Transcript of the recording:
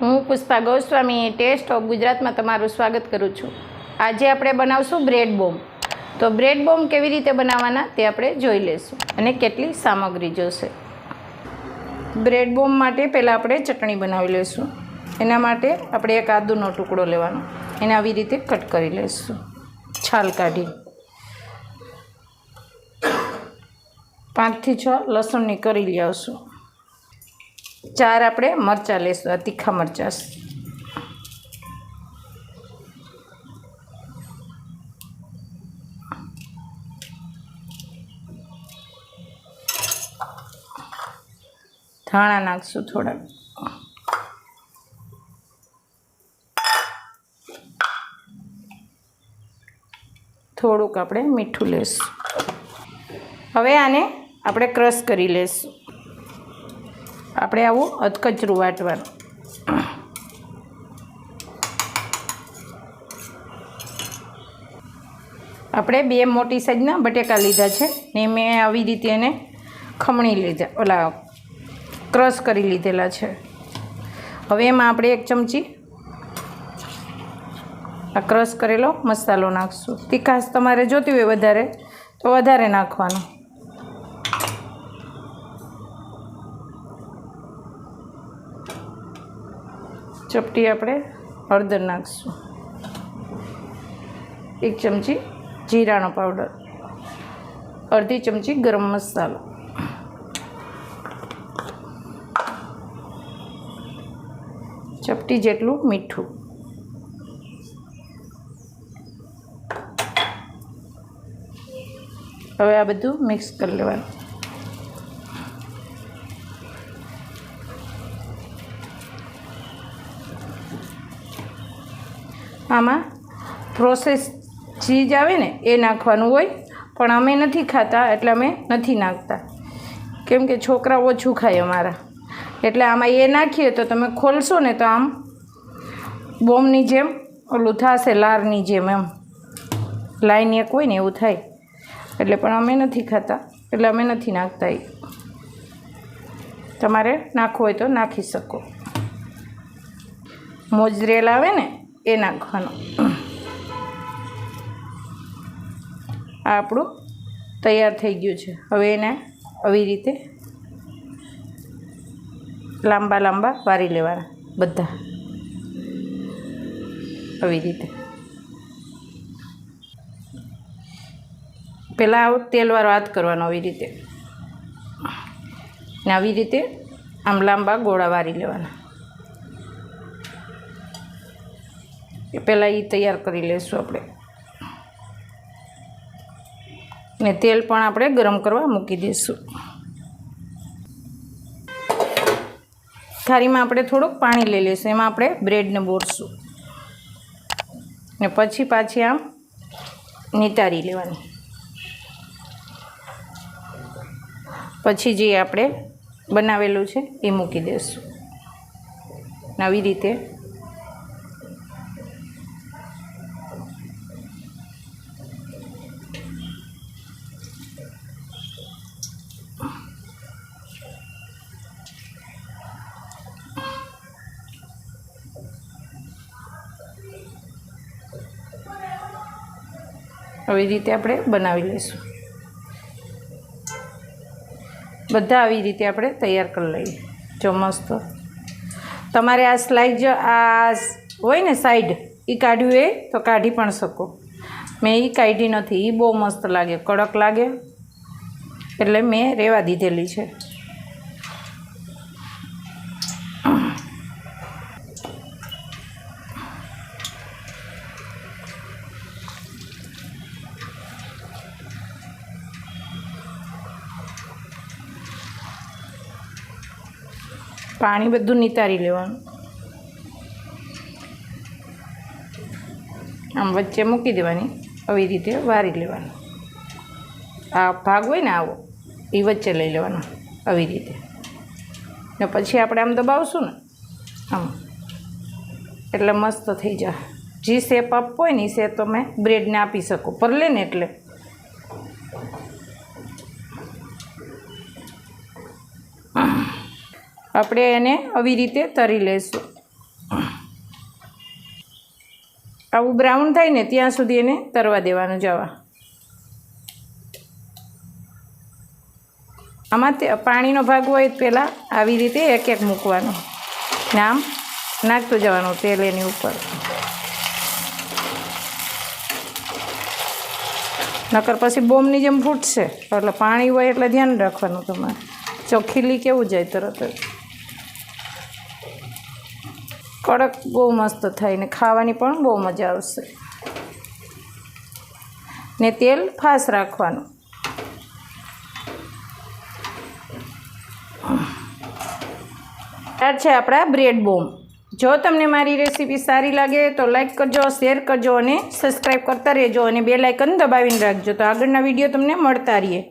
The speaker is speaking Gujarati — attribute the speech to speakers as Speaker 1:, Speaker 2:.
Speaker 1: હું પુષ્પા ગોસ્વામી ટેસ્ટ ઓફ ગુજરાતમાં તમારું સ્વાગત કરું છું। આજે આપણે બનાવશું બ્રેડ બોમ્બ। તો બ્રેડ બોમ્બ કેવી રીતે બનાવવાના તે આપણે જોઈ લઈશું અને કેટલી સામગ્રી જોશે। બ્રેડ બોમ્બ માટે પહેલાં આપણે ચટણી બનાવી લઈશું। એના માટે આપણે એક આદુનો ટુકડો લેવાનો, એને આવી રીતે કટ કરી લઈશું, છાલ કાઢી। 5 થી 6 લસણની કરી લઈ આવશું। 4 આપણે મરચાં લઈશું, આ તીખા મરચાં। ધાણા નાખશું થોડાક, થોડુંક આપણે મીઠું લઈશું। હવે આને આપણે ક્રશ કરી લઈશું। આપણે આવું અધકચરું વાટવાનું। આપણે 2 મોટી સાઈઝના બટેકા લીધા છે ને મેં આવી રીતે એને ખમણી લીધા, ક્રશ કરી લીધેલા છે। હવે એમાં આપણે 1 ચમચી આ ક્રશ કરેલો મસાલો નાખશું। તીખાશ તમારે જોતી હોય વધારે તો વધારે નાખવાનો। ચપટી આપણે હળદર નાખશું, 1 ચમચી જીરાનો પાવડર, અડધી ચમચી ગરમ મસાલો, ચપટી જેટલું મીઠું। હવે આ બધું મિક્સ કરી લેવાનું। આમાં પ્રોસેસ ચીઝ આવે ને એ નાખવાનું હોય, પણ અમે નથી ખાતા એટલે અમે નથી નાખતા, કેમ કે છોકરા ઓછું ખાય અમારા, એટલે આમાં એ નાખીએ તો તમે ખોલશો ને તો આમ બોમ્બની જેમ ઓલું થશે, લારની જેમ, એમ લાઈન એક હોય ને એવું થાય, એટલે પણ અમે નથી ખાતા એટલે અમે નથી નાખતા। એ તમારે નાખવું હોય તો નાખી શકો। મોઝરેલા આવે ને એ નાખવાનું। આ આપણું તૈયાર થઈ ગયું છે। હવે એને આવી રીતે લાંબા લાંબા વારી લેવાના બધા, આવી રીતે। પહેલાં તેલવાળો હાથ કરવાનો આવી રીતે, ને આવી રીતે આમ લાંબા ગોળા વારી લેવાના। એ પહેલાં એ તૈયાર કરી લઈશું આપણે, ને તેલ પણ આપણે ગરમ કરવા મૂકી દઈશું। થાળીમાં આપણે થોડુંક પાણી લઈ લઈશું, એમાં આપણે બ્રેડને બોળશું ને પછી પાછી આમ નિતારી લેવાની। પછી જે આપણે બનાવેલું છે એ મૂકી દઈશું, આવી રીતે। આવી રીતે આપણે બનાવી લઈશું બધા। આવી રીતે આપણે તૈયાર કરી લઈએ। જો મસ્ત તમારે આ સ્લાઇસ આ હોય ને સાઈડ, એ કાઢ્યું એ તો કાઢી પણ શકો। મેં એ કાઢી નથી, એ બહુ મસ્ત લાગે, કડક લાગે, એટલે મેં રહેવા દીધેલી છે। પાણી બધું નિતારી લેવાનું, આમ વચ્ચે મૂકી દેવાની, આવી રીતે વારી લેવાનું। આ ભાગ હોય ને આવો એ વચ્ચે લઈ લેવાનો આવી રીતે, ને પછી આપણે આમ દબાવશું ને આમ, એટલે મસ્ત થઈ જાય। જે શેપ આપવો હોય ને એ શેપ તમે બ્રેડને આપી શકો, પરલે ને એટલે। આપણે એને આવી રીતે તરી લઈશું। આવું બ્રાઉન થાય ને ત્યાં સુધી એને તરવા દેવાનું જવા. આમાં પાણીનો ભાગ હોય પહેલાં આવી રીતે એક એક મૂકવાનો ને આમ નાખતું જવાનું તેલ એની ઉપર. નકર પછી બોમ્બની જેમ ફૂટશે, એટલે પાણી હોય એટલે ધ્યાન રાખવાનું તમારે. જો ખીલી કેવું જાય તરત જ. કડક બહુ મસ્ત થાય ને ખાવાની પણ બહુ મજા આવશે. ને તેલ ફાસ રાખવાનું. આ છે આપણા બ્રેડ બોમ્બ. જો તમને મારી રેસીપી સારી લાગે તો લાઈક કરજો, શેર કરજો અને સબસ્ક્રાઈબ કરતા રહેજો અને બેલ આઇકન દબાવીને રાખજો તો આગળના વિડીયો તમને મળતા રહીએ.